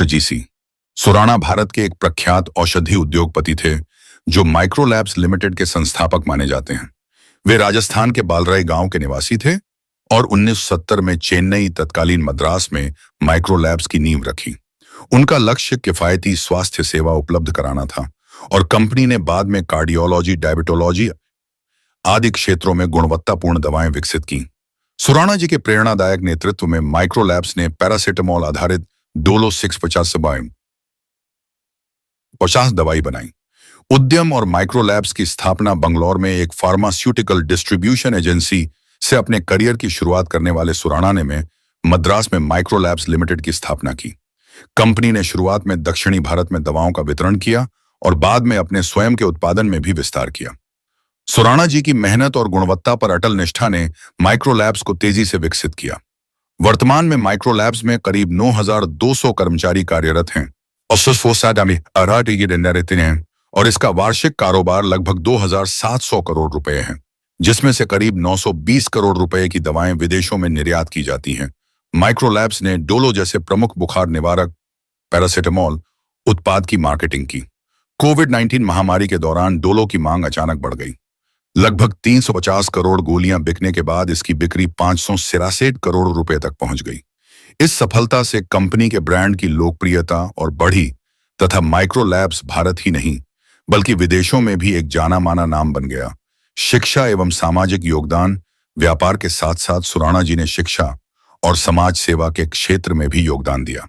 Doctor GC Surana Bharat के एक प्रख्यात औषधि उद्योगपति थे जो माइक्रोलैब्स लिमिटेड के संस्थापक माने जाते हैं। वे राजस्थान के बालराई गांव के निवासी थे और 1970 में चेन्नई तत्कालीन मद्रास में माइक्रोलैब्स की नींव रखी। उनका लक्ष्य किफायती स्वास्थ्य सेवा उपलब्ध कराना था और कंपनी ने बाद में कार्डियोलॉजी, डायबिटोलॉजी आदि क्षेत्रों में गुणवत्तापूर्ण दवाएं विकसित की। सुराणा जी के प्रेरणादायक नेतृत्व में माइक्रोलैब्स ने पैरासिटामोल आधारित डोलो 650 दवाई बनाई। उद्यम और माइक्रोलैब्स की स्थापना बंगलौर में एक फार्मास्यूटिकल डिस्ट्रीब्यूशन एजेंसी से अपने करियर की शुरुआत करने वाले सुराणा ने में मद्रास में माइक्रोलैब्स लिमिटेड की स्थापना की। कंपनी ने शुरुआत में दक्षिणी भारत में दवाओं का वितरण किया और बाद में अपने स्वयं के उत्पादन में भी विस्तार किया। सुराणा जी की मेहनत और गुणवत्ता पर अटल निष्ठा ने माइक्रोलैब्स को तेजी से विकसित किया। वर्तमान में माइक्रोलैब्स में करीब 9,200 कर्मचारी कार्यरत हैं और इसका वार्षिक कारोबार लगभग 2,700 करोड़ रुपए है, जिसमें से करीब 920 करोड़ रुपए की दवाएं विदेशों में निर्यात की जाती हैं। माइक्रोलैब्स ने डोलो जैसे प्रमुख बुखार निवारक पैरासिटामोल उत्पाद की मार्केटिंग की। कोविड-19 महामारी के दौरान डोलो की मांग अचानक बढ़ गई। लगभग 350 करोड़ गोलियां बिकने के बाद इसकी बिक्री 563 करोड़ रुपए तक पहुंच गई। इस सफलता से कंपनी के ब्रांड की लोकप्रियता और बढ़ी तथा माइक्रोलैब्स भारत ही नहीं बल्कि विदेशों में भी एक जाना माना नाम बन गया। शिक्षा एवं सामाजिक योगदान व्यापार के साथ साथ सुराणा जी ने शिक्षा और समाज सेवा के क्षेत्र में भी योगदान दिया।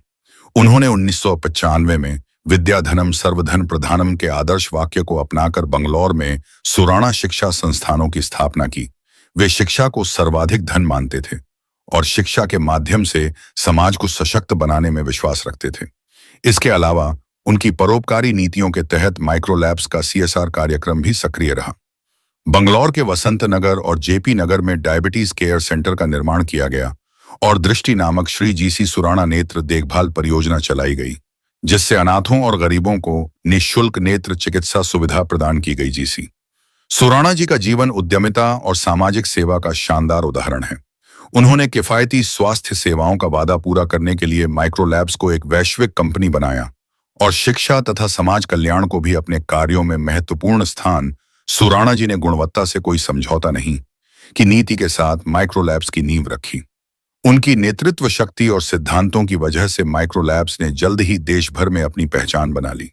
उन्होंने 1995 में विद्याधनम सर्वधन प्रधानम के आदर्श वाक्य को अपनाकर बंगलौर में सुराणा शिक्षा संस्थानों की स्थापना की। वे शिक्षा को सर्वाधिक धन मानते थे और शिक्षा के माध्यम से समाज को सशक्त बनाने में विश्वास रखते थे। इसके अलावा उनकी परोपकारी नीतियों के तहत माइक्रोलैब्स का CSR कार्यक्रम भी सक्रिय रहा। बंगलौर के वसंत नगर और JP नगर में डायबिटीज केयर सेंटर का निर्माण किया गया और दृष्टि नामक श्री GC सुराणा नेत्र देखभाल परियोजना चलाई गई, जिससे अनाथों और गरीबों को निःशुल्क नेत्र चिकित्सा सुविधा प्रदान की गई। GC सुराणा जी का जीवन उद्यमिता और सामाजिक सेवा का शानदार उदाहरण है। उन्होंने किफायती स्वास्थ्य सेवाओं का वादा पूरा करने के लिए माइक्रोलैब्स को एक वैश्विक कंपनी बनाया और शिक्षा तथा समाज कल्याण को भी अपने कार्यों में महत्वपूर्ण स्थान। सुराणा जी ने गुणवत्ता से कोई समझौता नहीं की नीति के साथ माइक्रोलैब्स की नींव रखी। उनकी नेतृत्व शक्ति और सिद्धांतों की वजह से माइक्रोलैब्स ने जल्द ही देश भर में अपनी पहचान बना ली।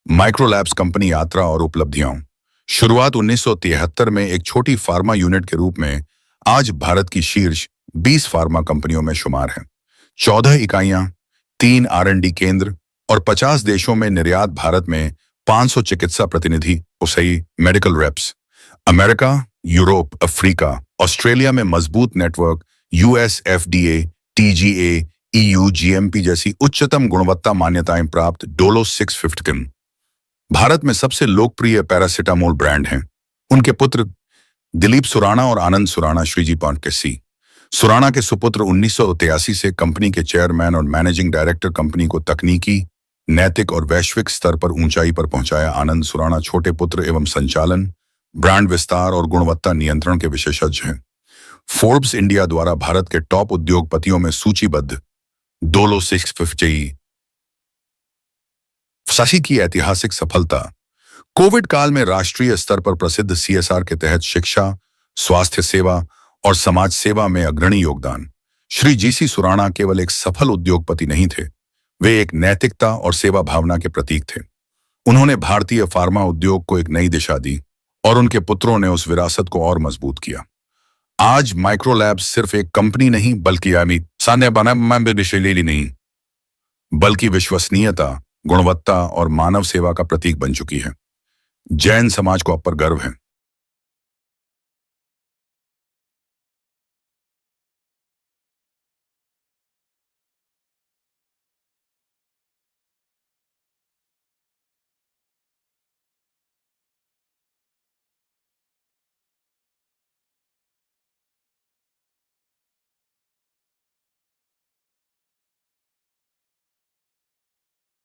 माइक्रोलैब्स कंपनी यात्रा और उपलब्धियां। शुरुआत 1973 में एक छोटी फार्मा यूनिट के रूप में आज भारत की शीर्ष 20 फार्मा कंपनियों में शुमार है। 14 इकाइयां, 3 R&D केंद्र और 50 देशों में निर्यात। भारत में 500 चिकित्सा प्रतिनिधि medical reps. America, Europe, Africa, Australia में मजबूत network. US FDA, TGA, EU, GMP जैसी उच्चतम गुणवत्ता मान्यताएं प्राप्त डोलो 650 भारत में सबसे लोकप्रिय पैरासिटामोल ब्रांड हैं। उनके पुत्र दिलीप सुराणा और आनंद सुराणा श्रीजी पांडकेसी सुराणा के सुपुत्र 1983 से कंपनी के चेयरमैन और मैनेजिंग डायरेक्टर कंपनी को तकनीकी, नैतिक और वैश्विक स्तर पर ऊंचाई पर पहुंचाया। आनंद सुराणा छोटे पुत्र एवं संचालन, ब्रांड विस्तार और गुणवत्ता नियंत्रण के विशेषज्ञ हैं। फोर्ब्स इंडिया द्वारा भारत के टॉप उद्योगपतियों में सूचीबद्ध डोलो 650 की ऐतिहासिक सफलता। कोविड काल में राष्ट्रीय स्तर पर प्रसिद्ध CSR के तहत शिक्षा, स्वास्थ्य सेवा और समाज सेवा में अग्रणी योगदान। श्री GC सुराणा केवल एक सफल उद्योगपति नहीं थे, वे एक नैतिकता और सेवा भावना के प्रतीक थे। उन्होंने भारतीय फार्मा उद्योग को एक नई दिशा दी और उनके पुत्रों ने उस विरासत को और मजबूत किया। आज माइक्रोलैब्स सिर्फ एक कंपनी नहीं बल्कि बल्कि विश्वसनीयता, गुणवत्ता और मानव सेवा का प्रतीक बन चुकी है। जैन समाज को अब पर गर्व है।